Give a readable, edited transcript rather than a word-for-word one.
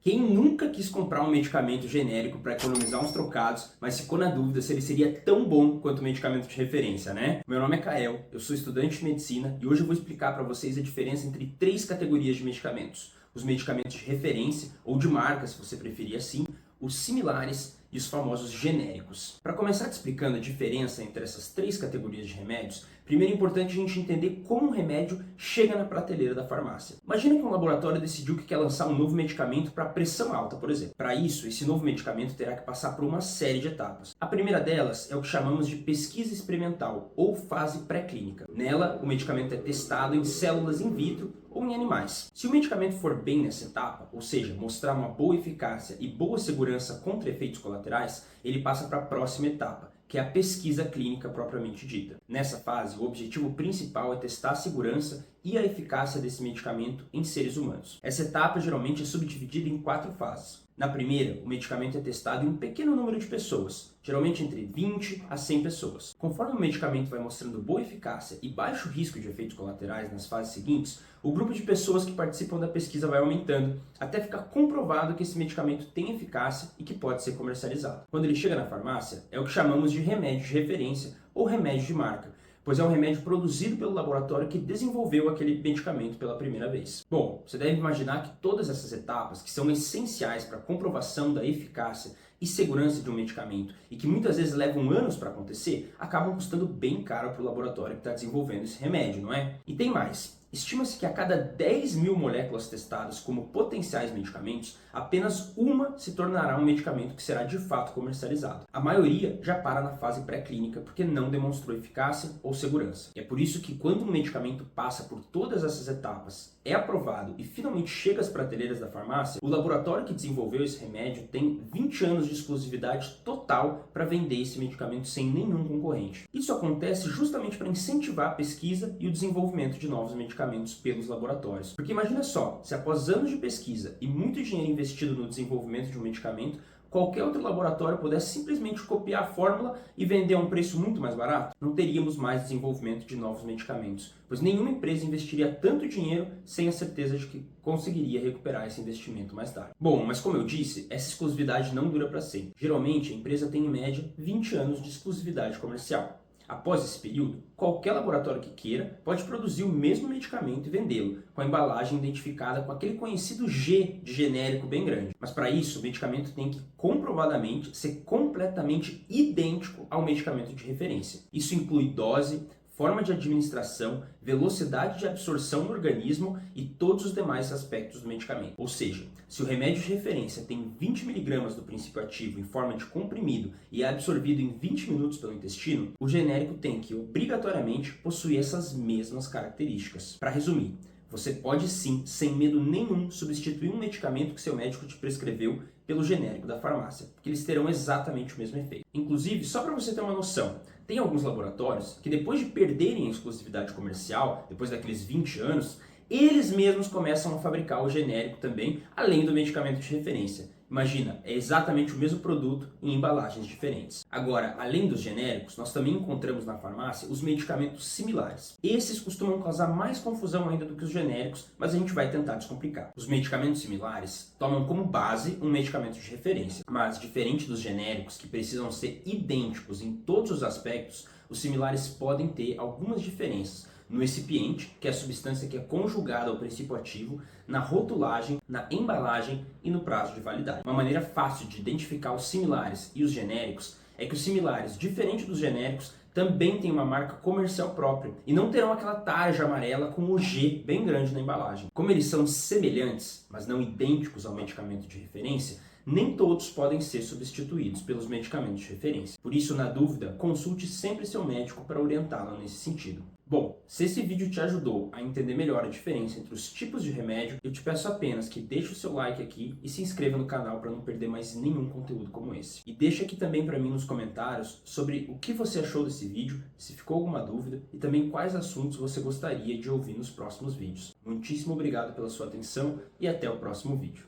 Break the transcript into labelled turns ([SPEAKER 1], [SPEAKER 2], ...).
[SPEAKER 1] Quem nunca quis comprar um medicamento genérico para economizar uns trocados, mas ficou na dúvida se ele seria tão bom quanto o medicamento de referência, né? Meu nome é Kael, eu sou estudante de medicina e hoje eu vou explicar para vocês a diferença entre três categorias de medicamentos: os medicamentos de referência, ou de marca, se você preferir assim, os similares e os famosos genéricos. Para começar te explicando a diferença entre essas três categorias de remédios, primeiro é importante a gente entender como um remédio chega na prateleira da farmácia. Imagina que um laboratório decidiu que quer lançar um novo medicamento para pressão alta, por exemplo. Para isso, esse novo medicamento terá que passar por uma série de etapas. A primeira delas é o que chamamos de pesquisa experimental, ou fase pré-clínica. Nela, o medicamento é testado em células in vitro ou em animais. Se o medicamento for bem nessa etapa, ou seja, mostrar uma boa eficácia e boa segurança contra efeitos colaterais, ele passa para a próxima etapa, que é a pesquisa clínica propriamente dita. Nessa fase, o objetivo principal é testar a segurança e a eficácia desse medicamento em seres humanos. Essa etapa geralmente é subdividida em 4 fases. Na primeira, o medicamento é testado em um pequeno número de pessoas, geralmente entre 20 a 100 pessoas. Conforme o medicamento vai mostrando boa eficácia e baixo risco de efeitos colaterais nas fases seguintes, o grupo de pessoas que participam da pesquisa vai aumentando, até ficar comprovado que esse medicamento tem eficácia e que pode ser comercializado. Quando ele chega na farmácia, é o que chamamos de remédio de referência ou remédio de marca, pois é um remédio produzido pelo laboratório que desenvolveu aquele medicamento pela primeira vez. Bom, você deve imaginar que todas essas etapas, que são essenciais para a comprovação da eficácia e segurança de um medicamento e que muitas vezes levam anos para acontecer, acabam custando bem caro para o laboratório que está desenvolvendo esse remédio, não é? E tem mais. Estima-se que a cada 10 mil moléculas testadas como potenciais medicamentos, apenas uma se tornará um medicamento que será de fato comercializado. A maioria já para na fase pré-clínica porque não demonstrou eficácia ou segurança. E é por isso que quando um medicamento passa por todas essas etapas, é aprovado e finalmente chega às prateleiras da farmácia, o laboratório que desenvolveu esse remédio tem 20 anos de exclusividade total para vender esse medicamento sem nenhum concorrente. Isso acontece justamente para incentivar a pesquisa e o desenvolvimento de novos medicamentos pelos laboratórios. Porque imagina só, se após anos de pesquisa e muito dinheiro investido no desenvolvimento de um medicamento, qualquer outro laboratório pudesse simplesmente copiar a fórmula e vender a um preço muito mais barato, não teríamos mais desenvolvimento de novos medicamentos, pois nenhuma empresa investiria tanto dinheiro sem a certeza de que conseguiria recuperar esse investimento mais tarde. Bom, mas como eu disse, essa exclusividade não dura para sempre. Geralmente, a empresa tem em média 20 anos de exclusividade comercial. Após esse período, qualquer laboratório que queira pode produzir o mesmo medicamento e vendê-lo, com a embalagem identificada com aquele conhecido G de genérico bem grande. Mas para isso, o medicamento tem que comprovadamente ser completamente idêntico ao medicamento de referência. Isso inclui dose, forma de administração, velocidade de absorção no organismo e todos os demais aspectos do medicamento. Ou seja, se o remédio de referência tem 20 mg do princípio ativo em forma de comprimido e é absorvido em 20 minutos pelo intestino, o genérico tem que obrigatoriamente possuir essas mesmas características. Para resumir, você pode sim, sem medo nenhum, substituir um medicamento que seu médico te prescreveu pelo genérico da farmácia, porque eles terão exatamente o mesmo efeito. Inclusive, só para você ter uma noção, tem alguns laboratórios que depois de perderem a exclusividade comercial, depois daqueles 20 anos, eles mesmos começam a fabricar o genérico também, além do medicamento de referência. Imagina, é exatamente o mesmo produto em embalagens diferentes. Agora, além dos genéricos, nós também encontramos na farmácia os medicamentos similares. Esses costumam causar mais confusão ainda do que os genéricos, mas a gente vai tentar descomplicar. Os medicamentos similares tomam como base um medicamento de referência, mas diferente dos genéricos, que precisam ser idênticos em todos os aspectos, os similares podem ter algumas diferenças no excipiente, que é a substância que é conjugada ao princípio ativo, na rotulagem, na embalagem e no prazo de validade. Uma maneira fácil de identificar os similares e os genéricos é que os similares, diferente dos genéricos, também têm uma marca comercial própria e não terão aquela tarja amarela com o G bem grande na embalagem. Como eles são semelhantes, mas não idênticos ao medicamento de referência, nem todos podem ser substituídos pelos medicamentos de referência. Por isso, na dúvida, consulte sempre seu médico para orientá-lo nesse sentido. Bom, se esse vídeo te ajudou a entender melhor a diferença entre os tipos de remédio, eu te peço apenas que deixe o seu like aqui e se inscreva no canal para não perder mais nenhum conteúdo como esse. E deixa aqui também para mim nos comentários sobre o que você achou desse vídeo, se ficou alguma dúvida e também quais assuntos você gostaria de ouvir nos próximos vídeos. Muitíssimo obrigado pela sua atenção e até o próximo vídeo.